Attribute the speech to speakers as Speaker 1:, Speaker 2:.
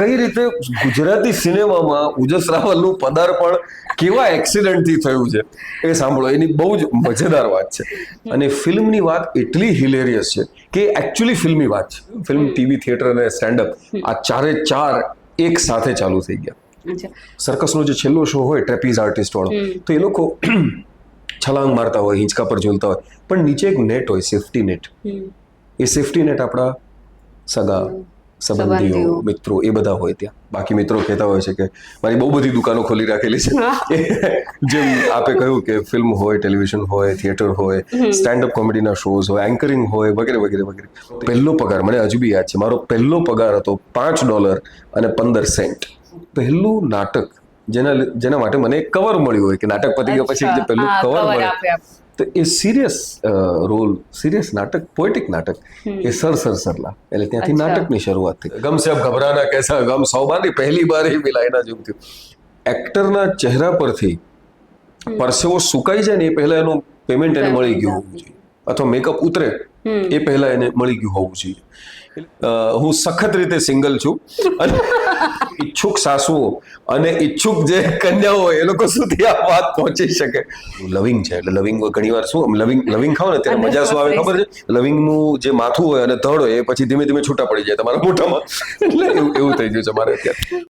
Speaker 1: કઈ રીતે ગુજરાતી સિનેમામાં ઉજસ રાવલનું પદાર્પણ કેવા એક્સિડન્ટથી થયું છે એ સાંભળો, એની બહુ જ મજેદાર વાત છે. અને ફિલ્મની વાત એટલી હિલેરિયસ છે કે એકચ્યુઅલી ફિલ્મી વાત છે. ફિલ્મ, ટીવી, થિયેટર અને સ્ટેન્ડઅપ આ ચારે ચાર એક સાથે ચાલુ થઈ ગયા. સર્કસનો જે છેલ્લો શો હોય ટ્રેપીઝ આર્ટિસ્ટ વાળો, તો એ લોકો છલાંગ મારતા હોય, હિંચકા પર ઝૂલતા હોય, પણ નીચે એક નેટ હોય, સેફટી નેટ. એ સેફટી નેટ આપણા સગા સંબંધીઓ, મિત્રો એ બધા હોય ત્યાં. બાકી મિત્રો કહેતા હોય છે કે મારી બહુ બધી દુકાનો ખોલી રાખેલી છે. જેમ આપે કહ્યું કે ફિલ્મ હોય, ટેલિવિઝન હોય, થિયેટર હોય, સ્ટેન્ડઅપ કોમેડીના શોઝ હોય, એન્કરિંગ હોય, વગેરે વગેરે વગેરે. પહેલો પગાર મને હજુ બી યાદ છે. મારો પહેલો પગાર હતો $5.15. પહેલું નાટક જેના માટે મને એક કવર મળ્યું હોય કે નાટક પતી ગયા પછી જે પહેલું કવર મળે, તો એ સિરિયસ રોલ, સિરિયસ નાટક, પોએટિક નાટક, એ સરલા. એટલે ત્યાંથી નાટકની શરૂઆત થઈ. ગમ સે અબ ઘબરાના કેસા ગમ, 100 બાર ની પહેલી બાર એ મિલાયના જેવું થયું. એક્ટરના ચહેરા પરથી પરસેવો સુકાઈ જાય ને એ પહેલા એનું પેમેન્ટ એને મળી ગયું હોવું જોઈએ, અથવા મેકઅપ ઉતરે એ પહેલા એને મળી ગયું હોવું જોઈએ. હું સખત રીતે સિંગલ છું અને ઈચ્છુક સાસુઓ અને ઈચ્છુક જે કન્યાઓ એ લોકો સુધી આ વાત પહોંચી શકે. લવિંગ છે એટલે લવિંગ ઘણી વાર શું લવિંગ ખાઓ ને ત્યારે મજા શું આવે ખબર છે? લવિંગનું જે માથું હોય અને ધડ હોય એ પછી ધીમે ધીમે છૂટા પડી જાય તમારા મોઢામાં. એટલે એવું થઈ ગયું છે મારે અત્યારે.